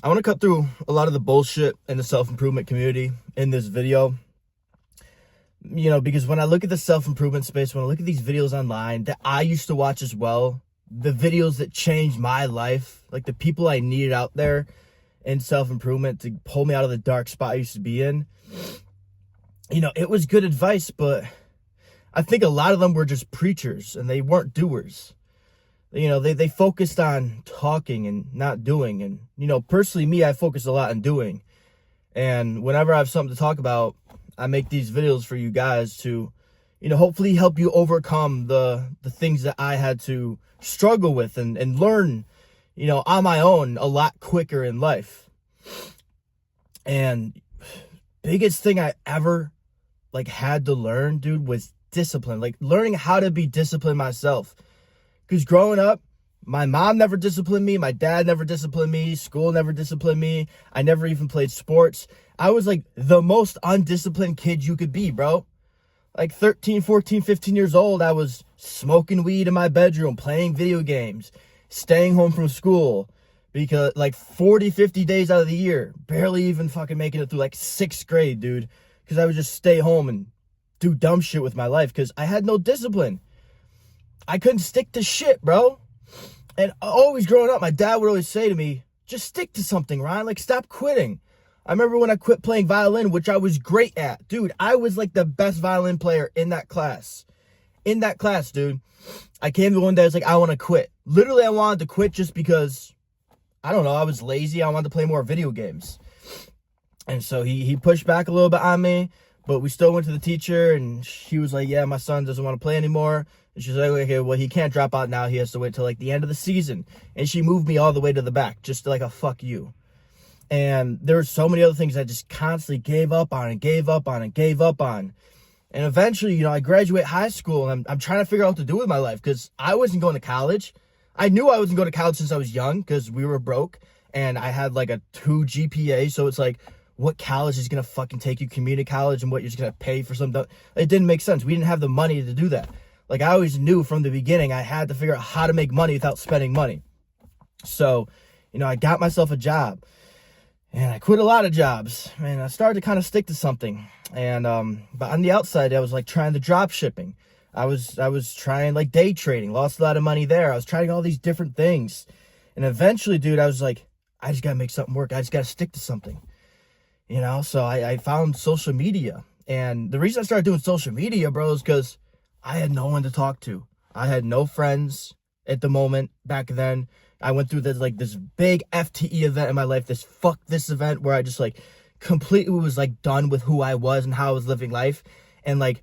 I want to cut through a lot of the bullshit in the self-improvement community in this video. Because when I look at the self-improvement space, when I look at these videos online that I used to watch as well, the videos that changed my life, like the people I needed out there in self-improvement to pull me out of the dark spot I used to be in, it was good advice, but I think a lot of them were just preachers and they weren't doers. They focused on talking and not doing. And, personally, me, I focus a lot on doing. And whenever I have something to talk about, I make these videos for you guys to, hopefully help you overcome the things that I had to struggle with and learn, on my own a lot quicker in life. And biggest thing I ever had to learn, dude, was discipline. Learning how to be disciplined myself. Because growing up, my mom never disciplined me. My dad never disciplined me. School never disciplined me. I never even played sports. I was the most undisciplined kid you could be, bro. 13, 14, 15 years old, I was smoking weed in my bedroom, playing video games, staying home from school. Because 40, 50 days out of the year, barely even fucking making it through 6th grade, dude. Because I would just stay home and do dumb shit with my life because I had no discipline. I couldn't stick to shit, bro. And always growing up, my dad would always say to me, just stick to something, Ryan. Stop quitting. I remember when I quit playing violin, which I was great at. Dude, I was the best violin player in that class. In that class, dude. I came to one day, I was I want to quit. Literally, I wanted to quit just because, I don't know, I was lazy. I wanted to play more video games. And so he pushed back a little bit on me. But we still went to the teacher, and she was like, yeah, my son doesn't want to play anymore. And she's like, okay, well, he can't drop out now. He has to wait till the end of the season. And she moved me all the way to the back, just a fuck you. And there were so many other things I just constantly gave up on and gave up on and gave up on. And eventually, I graduate high school, and I'm trying to figure out what to do with my life because I wasn't going to college. I knew I wasn't going to college since I was young because we were broke, and I had a 2 GPA, so it's what college is going to fucking take you, community college, and what you're just going to pay for something. It didn't make sense. We didn't have the money to do that. I always knew from the beginning I had to figure out how to make money without spending money. So, I got myself a job. And I quit a lot of jobs. And I started to kind of stick to something. And but on the outside, I was trying the drop shipping. I was trying day trading. Lost a lot of money there. I was trying all these different things. And eventually, dude, I was I just got to make something work. I just got to stick to something. So I found social media. And the reason I started doing social media, bro, is because I had no one to talk to. I had no friends at the moment back then. I went through this big FTE event in my life, this fuck this event where I just completely was done with who I was and how I was living life and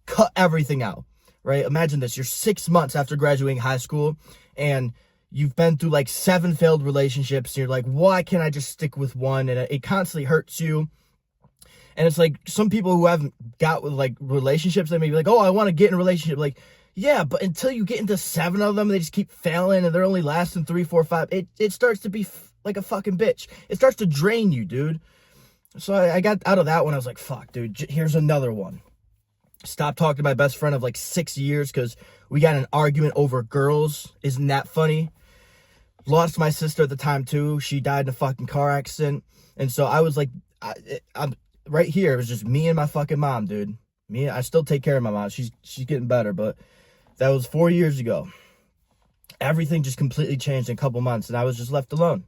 cut everything out, right? Imagine this, you're 6 months after graduating high school and you've been through 7 failed relationships. And you're why can't I just stick with one? And it constantly hurts you. And it's some people who haven't got with relationships, they may be oh, I want to get in a relationship. Yeah, but until you get into 7 of them, they just keep failing and they're only lasting 3, 4, 5. It starts to be like a fucking bitch. It starts to drain you, dude. So I got out of that one. I was fuck, dude, here's another one. Stopped talking to my best friend of 6 years because we got in an argument over girls. Isn't that funny? Lost my sister at the time too. She died in a fucking car accident. And so I was I'm right here. It was just me and my fucking mom, dude. I still take care of my mom. She's getting better, but that was 4 years ago. Everything just completely changed in a couple months, and I was just left alone.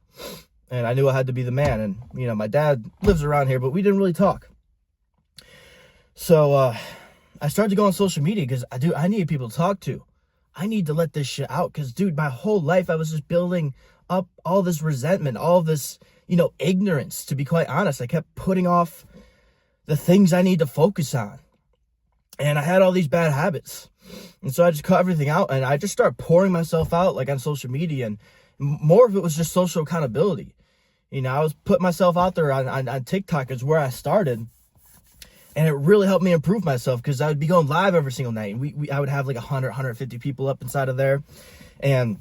And I knew I had to be the man. And, my dad lives around here, but we didn't really talk. So I started to go on social media because I needed people to talk to. I need to let this shit out because, dude, my whole life I was just building up all this resentment, all this, ignorance, to be quite honest. I kept putting off the things I need to focus on. And I had all these bad habits. And so I just cut everything out and I just started pouring myself out on social media. And more of it was just social accountability. I was putting myself out there on TikTok is where I started. And it really helped me improve myself because I would be going live every single night. And I would have 100, 150 people up inside of there. And,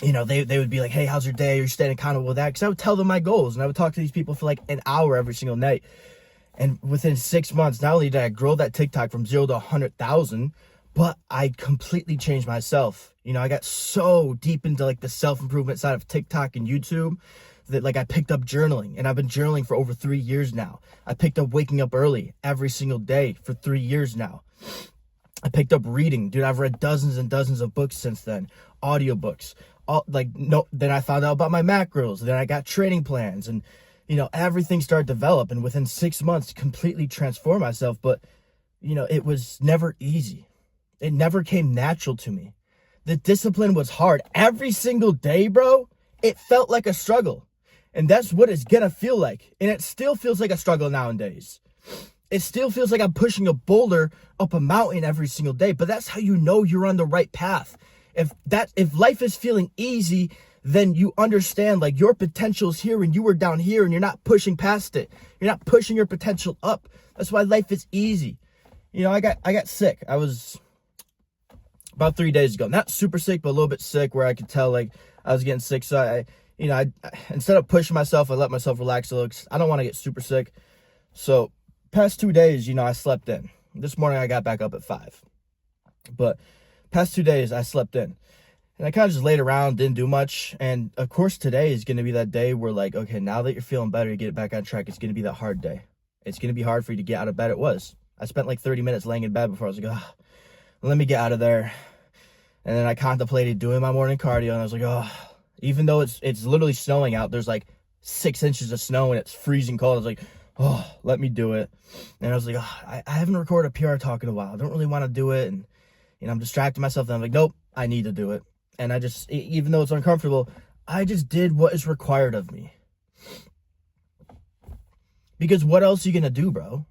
they would be hey, how's your day? Are you staying accountable with that? Because I would tell them my goals. And I would talk to these people for an hour every single night. And within 6 months, not only did I grow that TikTok from 0 to 100,000, but I completely changed myself. I got so deep into the self-improvement side of TikTok and YouTube that like I picked up journaling, and I've been journaling for over 3 years now. I picked up waking up early every single day for 3 years now. I picked up reading. Dude, I've read dozens and dozens of books since then. Audiobooks. Then I found out about my macros. Then I got training plans, and everything started to develop, and within 6 months completely transformed myself. But it was never easy. It never came natural to me. The discipline was hard. Every single day, bro, it felt like a struggle. And that's what it's gonna feel like. And it still feels like a struggle nowadays. It still feels like I'm pushing a boulder up a mountain every single day. But that's how you know you're on the right path. If life is feeling easy, then you understand like your potential's here and you were down here and you're not pushing past it. You're not pushing your potential up. That's why life is easy. I got sick. I was about 3 days ago. Not super sick, but a little bit sick where I could tell like I was getting sick. So I instead of pushing myself, I let myself relax a little. I don't want to get super sick. So past 2 days, I slept in. This morning I got back up at 5. But past 2 days I slept in. And I kind of just laid around, didn't do much. And of course today is going to be that day where like, okay, now that you're feeling better, you get back on track. It's going to be that hard day. It's going to be hard for you to get out of bed. It was. I spent like 30 minutes laying in bed before I was like, oh, let me get out of there. And then I contemplated doing my morning cardio, and I was like, oh, even though it's literally snowing out, there's like 6 inches of snow and it's freezing cold. I was like, oh, let me do it. And I was like, oh, I haven't recorded a PR talk in a while. I don't really want to do it. And, I'm distracting myself. And I'm like, nope, I need to do it. And I just, even though it's uncomfortable, I just did what is required of me. Because what else are you going to do, bro?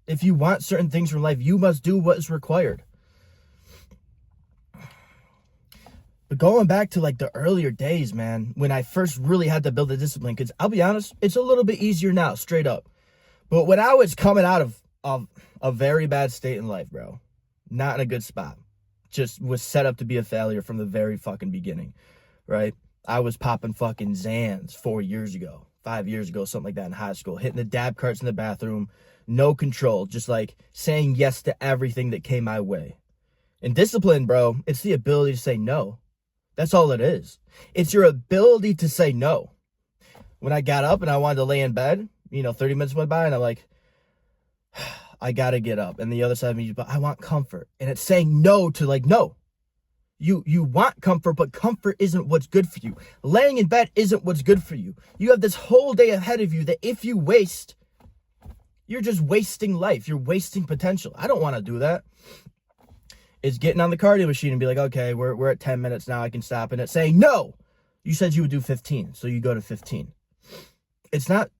If you want certain things from life, you must do what is required. But going back to like the earlier days, man, when I first really had to build the discipline, because I'll be honest, it's a little bit easier now, straight up. But when I was coming out of a very bad state in life, bro, not in a good spot, just was set up to be a failure from the very fucking beginning, right? I was popping fucking Xans 4 years ago, 5 years ago, something like that in high school, hitting the dab carts in the bathroom, no control, just like saying yes to everything that came my way. And discipline, bro, it's the ability to say no. That's all it is. It's your ability to say no. When I got up and I wanted to lay in bed, 30 minutes went by and I'm like, I gotta get up. And the other side of me, but I want comfort. And it's saying no to like, no. You want comfort, but comfort isn't what's good for you. Laying in bed isn't what's good for you. You have this whole day ahead of you that if you waste, you're just wasting life. You're wasting potential. I don't want to do that. It's getting on the cardio machine and be like, okay, we're at 10 minutes now. I can stop. And it's saying, no, you said you would do 15. So you go to 15. It's not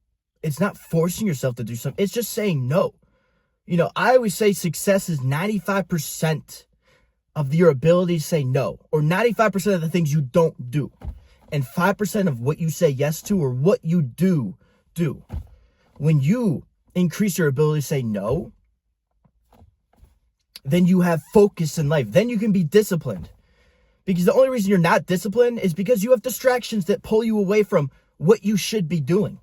forcing yourself to do something. It's just saying no. I always say success is 95% of your ability to say no, or 95% of the things you don't do, and 5% of what you say yes to or what you do. When you increase your ability to say no, then you have focus in life. Then you can be disciplined. Because the only reason you're not disciplined is because you have distractions that pull you away from what you should be doing.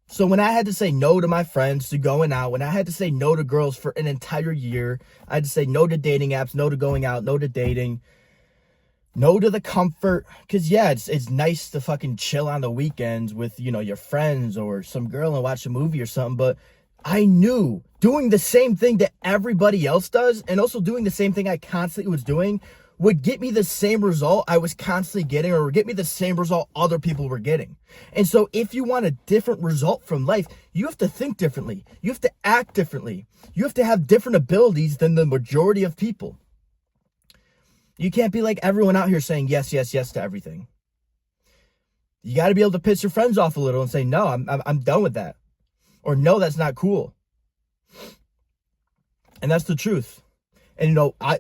So when I had to say no to my friends, to going out, when I had to say no to girls for an entire year, I had to say no to dating apps, no to going out, no to dating, no to the comfort. Because, yeah, it's nice to fucking chill on the weekends with, your friends or some girl and watch a movie or something. But I knew doing the same thing that everybody else does and also doing the same thing I constantly was doing would get me the same result I was constantly getting, or would get me the same result other people were getting. And so if you want a different result from life, you have to think differently. You have to act differently. You have to have different abilities than the majority of people. You can't be like everyone out here saying yes, yes, yes to everything. You got to be able to piss your friends off a little and say, no, I'm done with that. Or no, that's not cool. And that's the truth. And, I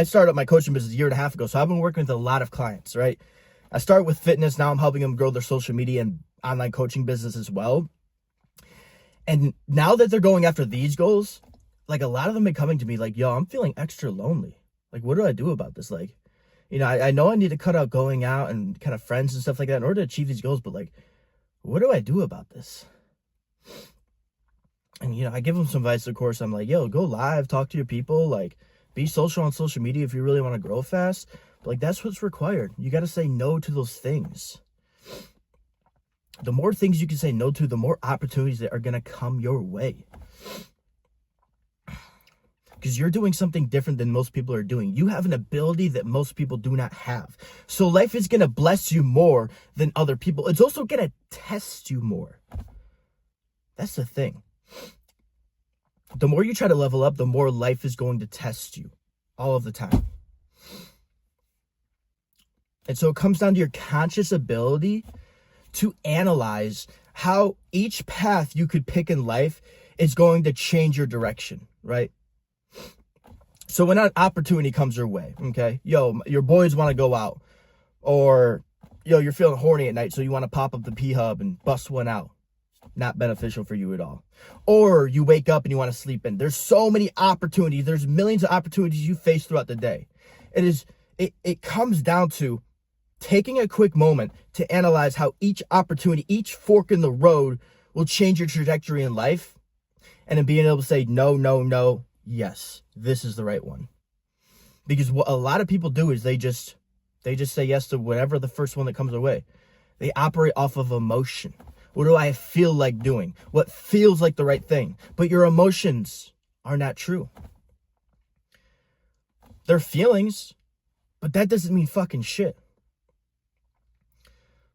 started up my coaching business a year and a half ago. So I've been working with a lot of clients, right? I started with fitness. Now I'm helping them grow their social media and online coaching business as well. And now that they're going after these goals, like a lot of them have been coming to me like, yo, I'm feeling extra lonely. Like, what do I do about this? Like, I know I need to cut out going out and kind of friends and stuff like that in order to achieve these goals. But like, what do I do about this? And, I give them some advice, of course. I'm like, yo, go live, talk to your people, like, be social on social media if you really want to grow fast. But, like, that's what's required. You got to say no to those things. the more things you can say no to, the more opportunities that are going to come your way. Because you're doing something different than most people are doing. You have an ability that most people do not have. So life is going to bless you more than other people. It's also going to test you more. That's the thing. The more you try to level up, the more life is going to test you all of the time. And so it comes down to your conscious ability to analyze how each path you could pick in life is going to change your direction, right? So when an opportunity comes your way, okay, yo, your boys want to go out, or, yo, you're feeling horny at night, so you want to pop up the P-Hub and bust one out. Not beneficial for you at all. Or you wake up and you want to sleep in. There's so many opportunities. There's millions of opportunities you face throughout the day. It comes down to taking a quick moment to analyze how each opportunity, each fork in the road will change your trajectory in life, and then being able to say no, no, no, yes, this is the right one. Because what a lot of people do is they just say yes to whatever the first one that comes their way. They operate off of emotion. What do I feel like doing? What feels like the right thing? But your emotions are not true. They're feelings, but that doesn't mean fucking shit.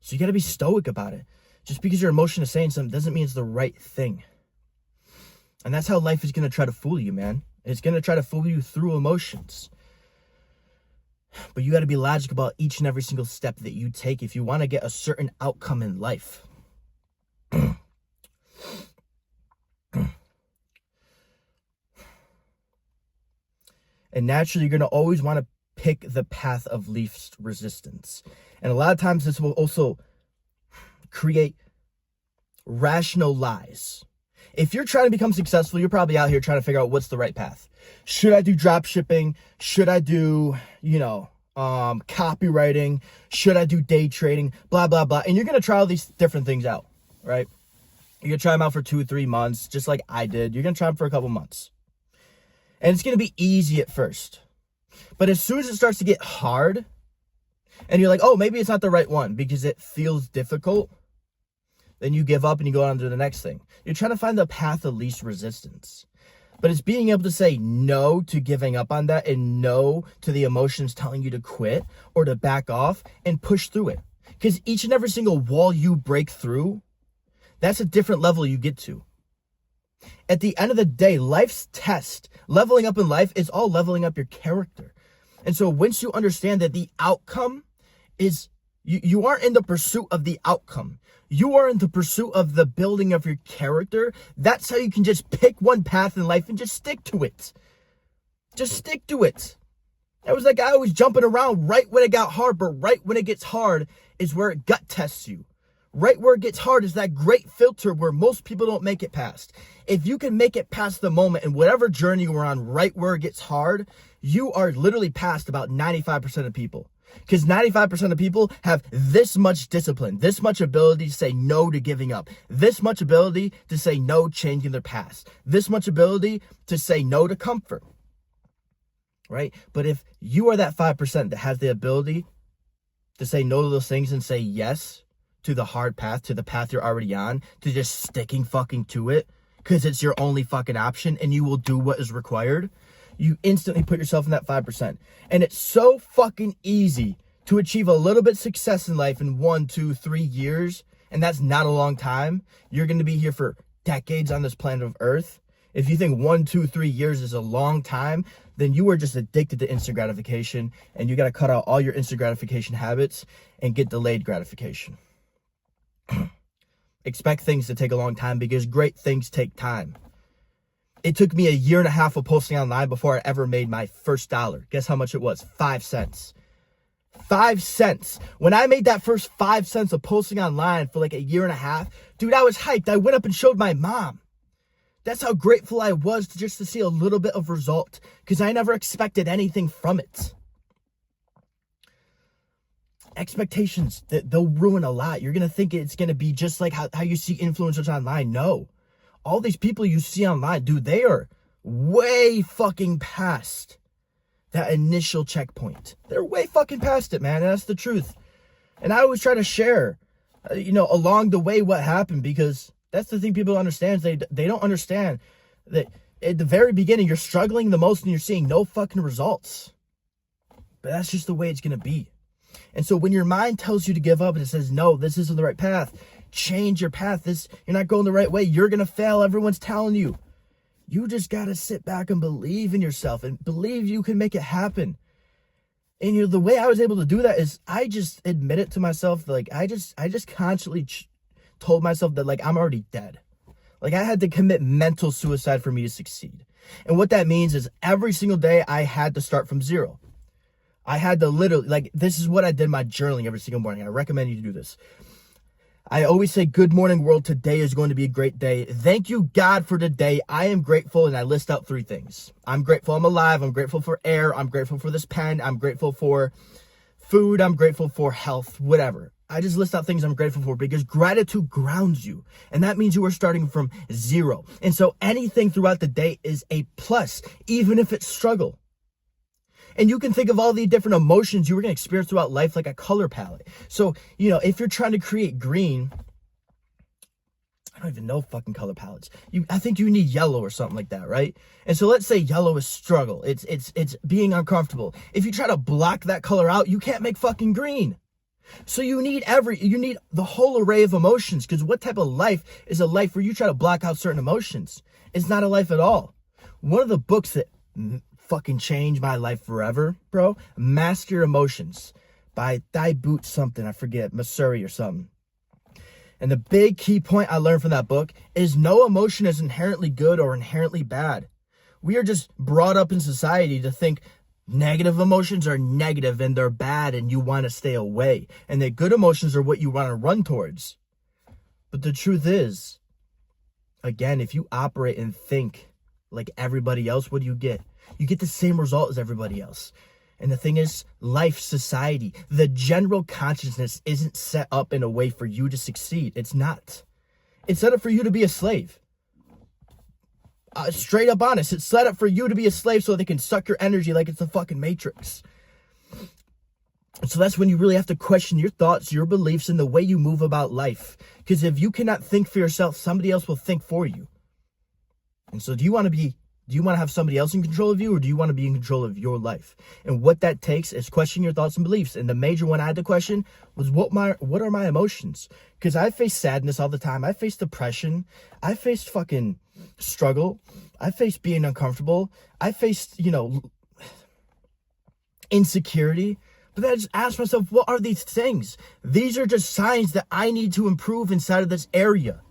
So you got to be stoic about it. Just because your emotion is saying something doesn't mean it's the right thing. And that's how life is going to try to fool you, man. It's going to try to fool you through emotions. But you got to be logical about each and every single step that you take if you want to get a certain outcome in life. And naturally, you're going to always want to pick the path of least resistance. And a lot of times this will also create rational lies. If you're trying to become successful, you're probably out here trying to figure out what's the right path. Should I do drop shipping? Should I do, copywriting? Should I do day trading? Blah, blah, blah. And you're going to try all these different things out, right? You're going to try them out for 2 or 3 months, just like I did. You're going to try them for a couple months. And it's going to be easy at first. But as soon as it starts to get hard, and you're like, oh, maybe it's not the right one because it feels difficult, then you give up and you go on to the next thing. You're trying to find the path of least resistance. But it's being able to say no to giving up on that and no to the emotions telling you to quit or to back off and push through it. Because each and every single wall you break through, that's a different level you get to. At the end of the day, life's test, leveling up in life is all leveling up your character. And so once you understand that the outcome is, you aren't in the pursuit of the outcome. You are in the pursuit of the building of your character. That's how you can just pick one path in life and just stick to it. Just stick to it. That was that guy always jumping around right when it got hard, but right when it gets hard is where it gut tests you. Right where it gets hard is that great filter where most people don't make it past. If you can make it past the moment and whatever journey you're on right where it gets hard, you are literally past about 95% of people. Because 95% of people have this much discipline, this much ability to say no to giving up, this much ability to say no changing their past, this much ability to say no to comfort, right? But if you are that 5% that has the ability to say no to those things and say yes to the hard path, to the path you're already on, to just sticking fucking to it, because it's your only fucking option and you will do what is required, you instantly put yourself in that 5%. And it's so fucking easy to achieve a little bit of success in life in 1, 2, 3 years. And that's not a long time. You're going to be here for decades on this planet of Earth. If you think 1, 2, 3 years is a long time, then you are just addicted to instant gratification. And you got to cut out all your instant gratification habits and get delayed gratification. Expect things to take a long time because great things take time. It took me 1.5 years of posting online before I ever made my first dollar. Guess how much it was? 5 cents. 5 cents. When I made that first 5 cents of posting online for like 1.5 years, dude, I was hyped. I went up and showed my mom. That's how grateful I was to see a little bit of result because I never expected anything from it. Expectations, they'll ruin a lot. You're going to think it's going to be just like how you see influencers online. No. All these people you see online, dude, they are way fucking past that initial checkpoint. They're way fucking past it, man. And that's the truth. And I always try to share along the way what happened, because that's the thing people don't understand. They don't understand that at the very beginning, you're struggling the most and you're seeing no fucking results. But that's just the way it's going to be. And so when your mind tells you to give up and it says, no, this isn't the right path, change your path. You're not going the right way. You're going to fail. Everyone's telling you. You just got to sit back and believe in yourself and believe you can make it happen. And the way I was able to do that is I just admitted to myself, like, I just constantly told myself that, like, I'm already dead. Like, I had to commit mental suicide for me to succeed. And what that means is every single day I had to start from zero. I had to literally, like, this is what I did my journaling every single morning. I recommend you to do this. I always say, good morning, world. Today is going to be a great day. Thank you, God, for today. I am grateful, and I list out 3 things. I'm grateful I'm alive. I'm grateful for air. I'm grateful for this pen. I'm grateful for food. I'm grateful for health, whatever. I just list out things I'm grateful for because gratitude grounds you. And that means you are starting from zero. And so anything throughout the day is a plus, even if it's struggle. And you can think of all the different emotions you were going to experience throughout life like a color palette. So, if you're trying to create green, I don't even know fucking color palettes. I think you need yellow or something like that, right? And so let's say yellow is struggle. It's being uncomfortable. If you try to block that color out, you can't make fucking green. So you need the whole array of emotions, because what type of life is a life where you try to block out certain emotions? It's not a life at all. One of the books that fucking changed my life forever, bro, Master Your Emotions by Thai Boot something, I forget, Masuri or something. And the big key point I learned from that book is no emotion is inherently good or inherently bad. We are just brought up in society to think negative emotions are negative and they're bad and you want to stay away. And that good emotions are what you want to run towards. But the truth is, again, if you operate and think like everybody else, what do you get? You get the same result as everybody else. And the thing is, life, society, the general consciousness isn't set up in a way for you to succeed. It's not. It's set up for you to be a slave. Straight up honest, it's set up for you to be a slave so they can suck your energy like it's the fucking Matrix. So that's when you really have to question your thoughts, your beliefs, and the way you move about life. Because if you cannot think for yourself, somebody else will think for you. And so do you want to have somebody else in control of you, or do you want to be in control of your life? And what that takes is questioning your thoughts and beliefs. And the major one I had to question was what are my emotions? Because I face sadness all the time. I face depression. I faced fucking struggle. I faced being uncomfortable. I faced, insecurity. But then I just asked myself, what are these things? These are just signs that I need to improve inside of this area.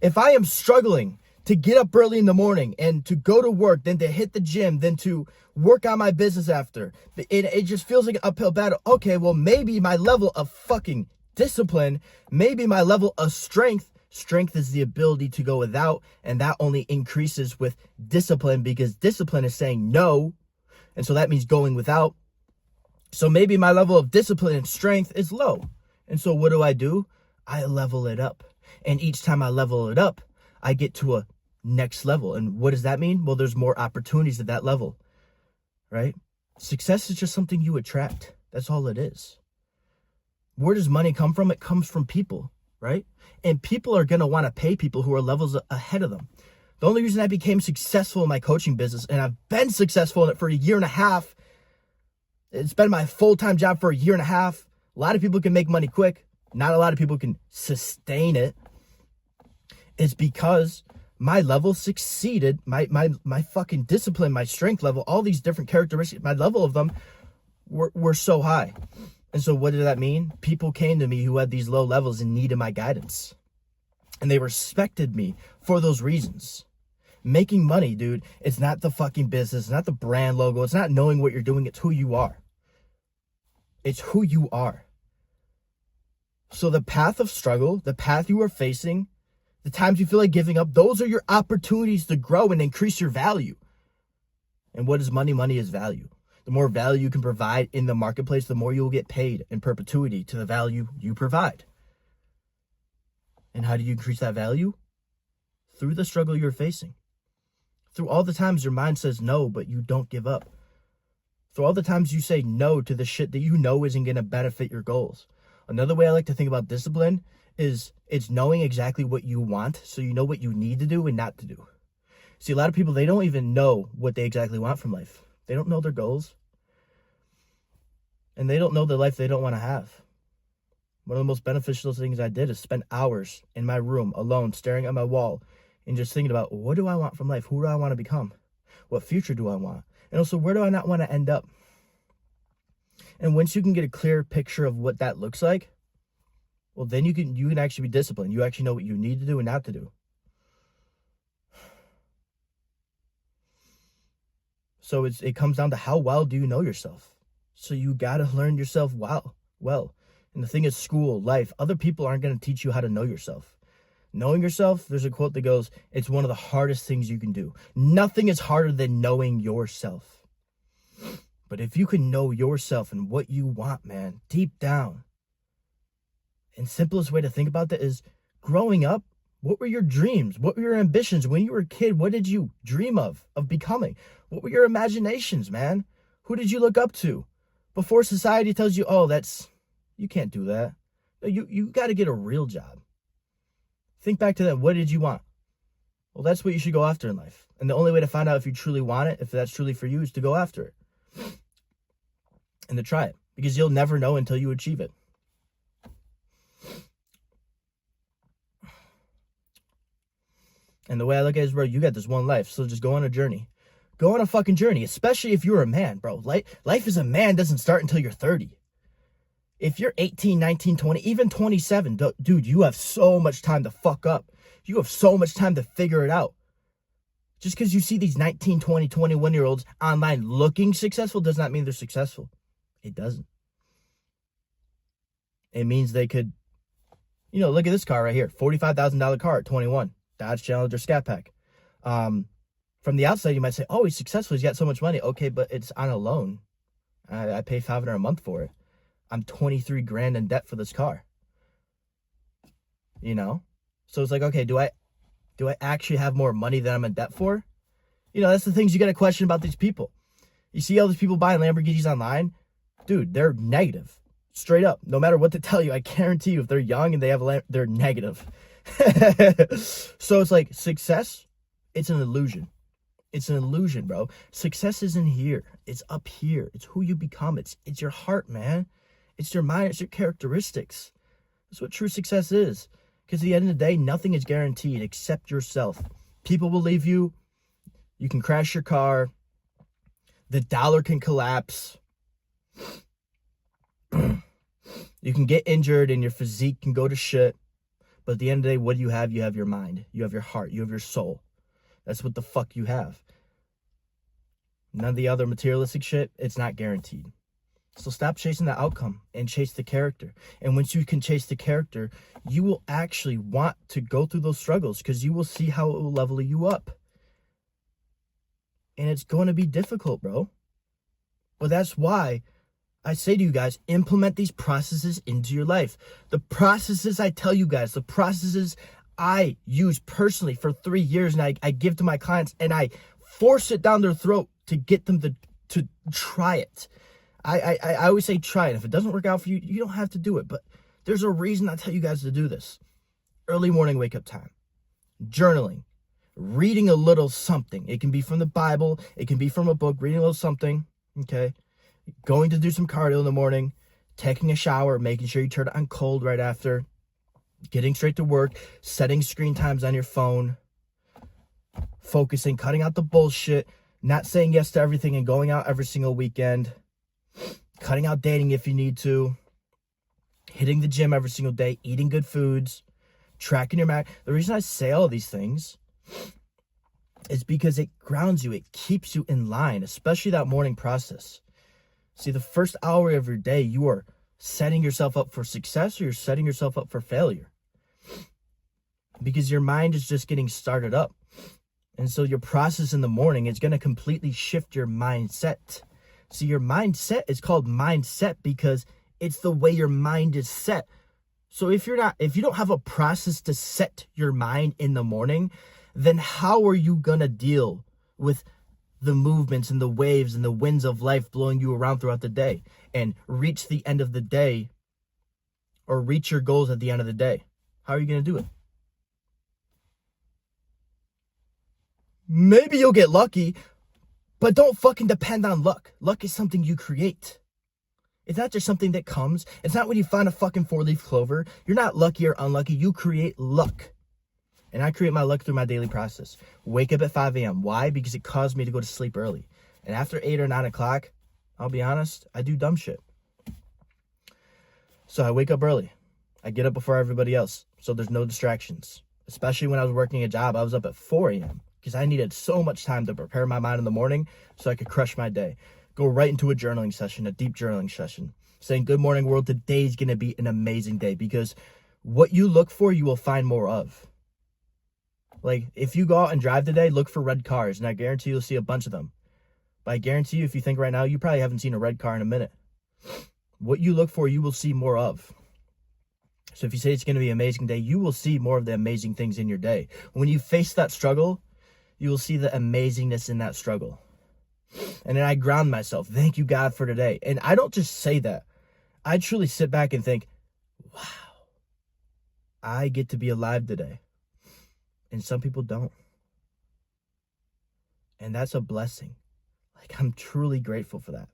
If I am struggling to get up early in the morning and to go to work, then to hit the gym, then to work on my business after, it just feels like an uphill battle. Okay, well, maybe my level of fucking discipline, maybe my level of strength is the ability to go without, and that only increases with discipline, because discipline is saying no, and so that means going without. So maybe my level of discipline and strength is low, and so what do? I level it up, and each time I level it up, I get to a next level. And what does that mean? Well, there's more opportunities at that level, right? Success is just something you attract. That's all it is. Where does money come from? It comes from people, right? And people are going to want to pay people who are levels ahead of them. The only reason I became successful in my coaching business, and I've been successful in it for a year and a half, it's been my full-time job for a year and a half. A lot of people can make money quick. Not a lot of people can sustain it. It's because my level succeeded, my fucking discipline, my strength level, all these different characteristics, my level of them were so high. And so what did that mean? People came to me who had these low levels and needed my guidance. And they respected me for those reasons. Making money, dude, it's not the fucking business, it's not the brand logo, it's not knowing what you're doing, it's who you are. It's who you are. So the path of struggle, the path you are facing, the times you feel like giving up, those are your opportunities to grow and increase your value. And what is money? Money is value. The more value you can provide in the marketplace, the more you will get paid in perpetuity to the value you provide. And how do you increase that value? Through the struggle you're facing. Through all the times your mind says no, but you don't give up. Through all the times you say no to the shit that you know isn't going to benefit your goals. Another way I like to think about discipline is it's knowing exactly what you want, so you know what you need to do and not to do. See, a lot of people, they don't even know what they exactly want from life. They don't know their goals. And they don't know the life they don't want to have. One of the most beneficial things I did is spend hours in my room alone, staring at my wall and just thinking about, what do I want from life? Who do I want to become? What future do I want? And also, where do I not want to end up? And once you can get a clear picture of what that looks like, well, then you can actually be disciplined. You actually know what you need to do and not to do. So it comes down to how well do you know yourself? So you got to learn yourself well. And the thing is, school, life, other people aren't going to teach you how to know yourself. Knowing yourself, there's a quote that goes, it's one of the hardest things you can do. Nothing is harder than knowing yourself. But if you can know yourself and what you want, man, deep down, and simplest way to think about that is growing up, what were your dreams? What were your ambitions? When you were a kid, what did you dream of becoming? What were your imaginations, man? Who did you look up to? Before society tells you, oh, you can't do that. No, you got to get a real job. Think back to that. What did you want? Well, that's what you should go after in life. And the only way to find out if you truly want it, if that's truly for you, is to go after it. And to try it. Because you'll never know until you achieve it. And the way I look at it is, bro, you got this one life. So just go on a journey. Go on a fucking journey. Especially if you're a man, bro. Life as a man doesn't start until you're 30. If you're 18, 19, 20, even 27, dude, you have so much time to fuck up. You have so much time to figure it out. Just because you see these 19, 20, 21-year-olds online looking successful does not mean they're successful. It doesn't. It means they could, look at this car right here. $45,000 car at 21. Dodge Challenger Scat Pack. From the outside, you might say, oh, he's successful. He's got so much money. Okay, but it's on a loan. I pay $500 a month for it. I'm 23 grand in debt for this car. So it's like, okay, do I actually have more money than I'm in debt for? That's the things you got to question about these people. You see all these people buying Lamborghinis online? Dude, they're negative. Straight up. No matter what they tell you, I guarantee you, if they're young and they have they're negative. So it's like success, it's an illusion. It's an illusion, bro. Success isn't here. It's up here. It's who you become. It's your heart, man. It's your mind. It's your characteristics. That's what true success is. Because at the end of the day, nothing is guaranteed except yourself. People will leave you. You can crash your car. The dollar can collapse. You can get injured and your physique can go to shit. But at the end of the day, what do you have? You have your mind. You have your heart. You have your soul. That's what the fuck you have. None of the other materialistic shit, it's not guaranteed. So stop chasing the outcome and chase the character. And once you can chase the character, you will actually want to go through those struggles because you will see how it will level you up. And it's going to be difficult, bro. But that's why I say to you guys, implement these processes into your life. The processes I tell you guys, the processes I use personally for 3 years and I give to my clients and I force it down their throat to get them to try it. I always say try it. If it doesn't work out for you, you don't have to do it. But there's a reason I tell you guys to do this. Early morning wake up time. Journaling. Reading a little something. It can be from the Bible. It can be from a book. Reading a little something. Okay. Going to do some cardio in the morning. Taking a shower. Making sure you turn it on cold right after. Getting straight to work. Setting screen times on your phone. Focusing. Cutting out the bullshit. Not saying yes to everything and going out every single weekend. Cutting out dating if you need to. Hitting the gym every single day. Eating good foods. Tracking your macros. The reason I say all these things is because it grounds you. It keeps you in line, especially that morning process. See, the first hour of your day, you are setting yourself up for success or you're setting yourself up for failure. Because your mind is just getting started up. And so your process in the morning is going to completely shift your mindset. See, your mindset is called mindset because it's the way your mind is set. So if you don't have a process to set your mind in the morning, then how are you going to deal with the movements and the waves and the winds of life blowing you around throughout the day and reach the end of the day or reach your goals at the end of the day. How are you going to do it? Maybe you'll get lucky, but don't fucking depend on luck. Luck is something you create. It's not just something that comes. It's not when you find a fucking 4-leaf clover. You're not lucky or unlucky. You create luck. And I create my luck through my daily process. Wake up at 5 a.m. Why? Because it caused me to go to sleep early. And after 8 or 9 o'clock, I'll be honest, I do dumb shit. So I wake up early. I get up before everybody else. So there's no distractions. Especially when I was working a job, I was up at 4 a.m. because I needed so much time to prepare my mind in the morning so I could crush my day. Go right into a journaling session, a deep journaling session. Saying, good morning, world. Today's going to be an amazing day. Because what you look for, you will find more of. Like, if you go out and drive today, look for red cars. And I guarantee you'll see a bunch of them. But I guarantee you, if you think right now, you probably haven't seen a red car in a minute. What you look for, you will see more of. So if you say it's going to be an amazing day, you will see more of the amazing things in your day. When you face that struggle, you will see the amazingness in that struggle. And then I ground myself. Thank you, God, for today. And I don't just say that. I truly sit back and think, wow, I get to be alive today. And some people don't. And that's a blessing. Like, I'm truly grateful for that.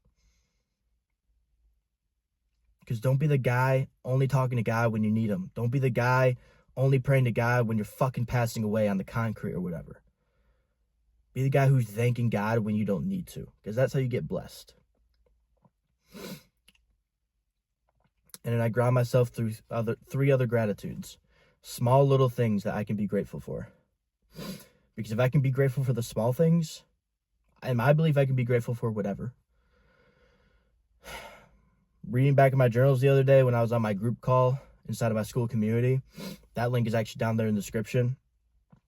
Because don't be the guy only talking to God when you need him. Don't be the guy only praying to God when you're fucking passing away on the concrete or whatever. Be the guy who's thanking God when you don't need to. Because that's how you get blessed. And then I ground myself through three other gratitudes. Small little things that I can be grateful for. Because if I can be grateful for the small things, and I believe I can be grateful for whatever. Reading back in my journals the other day when I was on my group call inside of my school community. That link is actually down there in the description.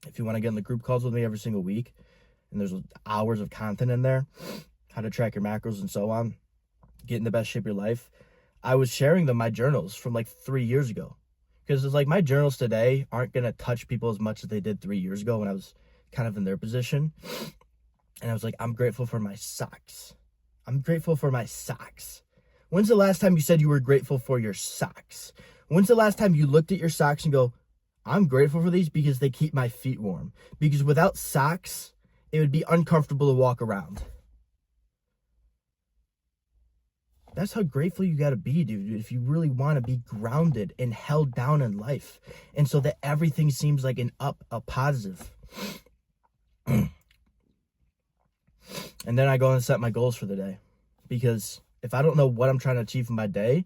If you want to get in the group calls with me every single week. And there's hours of content in there. How to track your macros and so on. Get in the best shape of your life. I was sharing them, my journals, from like 3 years ago. Because it's like my journals today aren't going to touch people as much as they did 3 years ago when I was kind of in their position. And I was like, I'm grateful for my socks. I'm grateful for my socks. When's the last time you said you were grateful for your socks? When's the last time you looked at your socks and go, I'm grateful for these because they keep my feet warm. Because without socks, it would be uncomfortable to walk around. That's how grateful you got to be, dude, if you really want to be grounded and held down in life. And so that everything seems like a positive. And then I go and set my goals for the day. Because if I don't know what I'm trying to achieve in my day,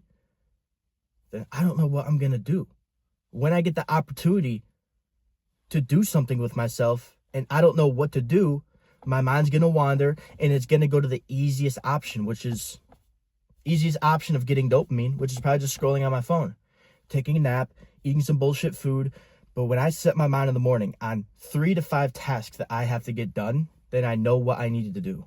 then I don't know what I'm going to do. When I get the opportunity to do something with myself and I don't know what to do, my mind's going to wander and it's going to go to the easiest option, which is easiest option of getting dopamine, which is probably just scrolling on my phone, taking a nap, eating some bullshit food. But when I set my mind in the morning on 3 to 5 tasks that I have to get done, then I know what I needed to do.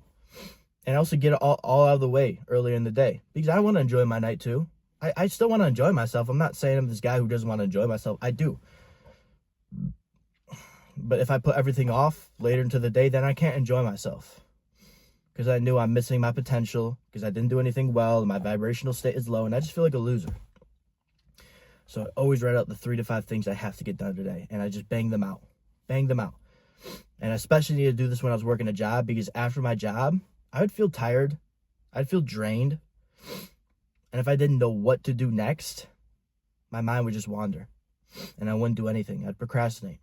And I also get it all out of the way earlier in the day because I want to enjoy my night too. I still want to enjoy myself. I'm not saying I'm this guy who doesn't want to enjoy myself. I do. But if I put everything off later into the day, then I can't enjoy myself. Because I knew I'm missing my potential, because I didn't do anything well, and my vibrational state is low, and I just feel like a loser. So I always write out the 3 to 5 things I have to get done today, and I just bang them out. Bang them out. And I especially need to do this when I was working a job, because after my job, I would feel tired. I'd feel drained. And if I didn't know what to do next, my mind would just wander. And I wouldn't do anything. I'd procrastinate.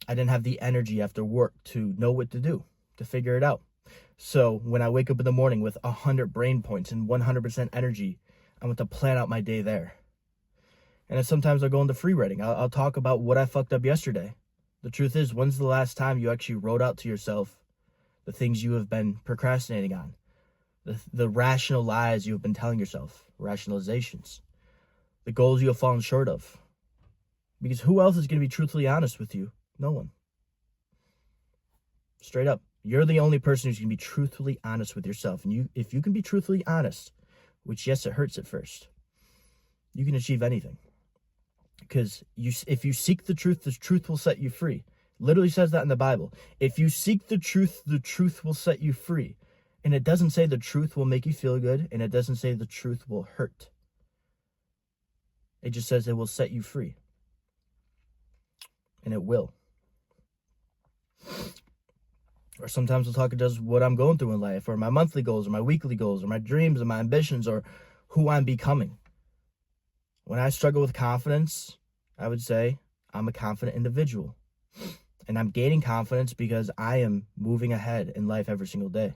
I didn't have the energy after work to know what to do, to figure it out. So when I wake up in the morning with 100 brain points and 100% energy, I want to plan out my day there. And then sometimes I'll go into free writing. I'll talk about what I fucked up yesterday. The truth is, when's the last time you actually wrote out to yourself the things you have been procrastinating on? The rational lies you have been telling yourself, rationalizations, the goals you have fallen short of. Because who else is going to be truthfully honest with you? No one. Straight up. You're the only person who's going to be truthfully honest with yourself. And if you can be truthfully honest, which yes, it hurts at first, you can achieve anything. Because if you seek the truth will set you free. Literally says that in the Bible. If you seek the truth will set you free. And it doesn't say the truth will make you feel good, and it doesn't say the truth will hurt. It just says it will set you free. And it will. Or sometimes we'll talk about what I'm going through in life, or my monthly goals, or my weekly goals, or my dreams, and my ambitions, or who I'm becoming. When I struggle with confidence, I would say I'm a confident individual. And I'm gaining confidence because I am moving ahead in life every single day.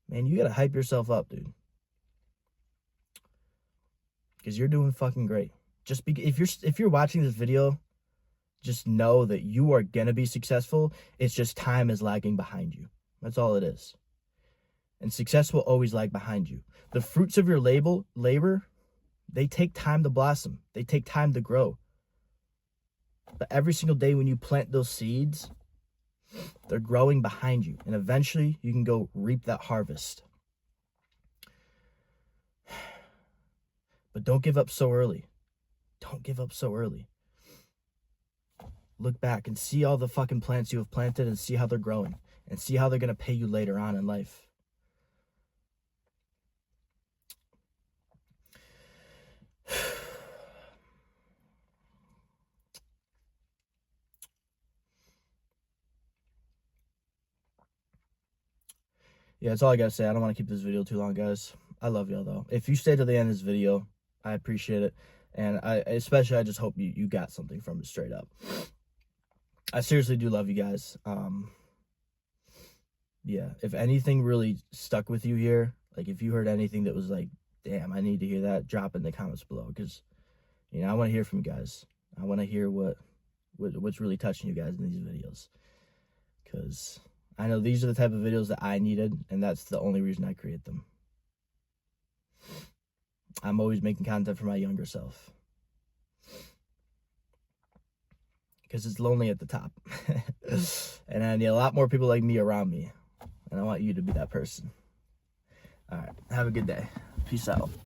Man, you gotta hype yourself up, dude. Because you're doing fucking great. Just if you're watching this video, just know that you are gonna be successful. It's just time is lagging behind you. That's all it is. And success will always lag behind you. The fruits of your labor, they take time to blossom. They take time to grow. But every single day when you plant those seeds, they're growing behind you. And eventually you can go reap that harvest. But don't give up so early. Don't give up so early. Look back and see all the fucking plants you have planted and see how they're growing. And see how they're going to pay you later on in life. Yeah, that's all I gotta say. I don't want to keep this video too long, guys. I love y'all, though. If you stay to the end of this video, I appreciate it. And I just hope you got something from it straight up. I seriously do love you guys. Yeah, if anything really stuck with you here, like if you heard anything that was like, damn, I need to hear that, drop it in the comments below. Because, you know, I want to hear from you guys. I want to hear what's really touching you guys in these videos. Because I know these are the type of videos that I needed, and that's the only reason I create them. I'm always making content for my younger self. Because it's lonely at the top. And I need a lot more people like me around me. And I want you to be that person. All right. Have a good day. Peace out.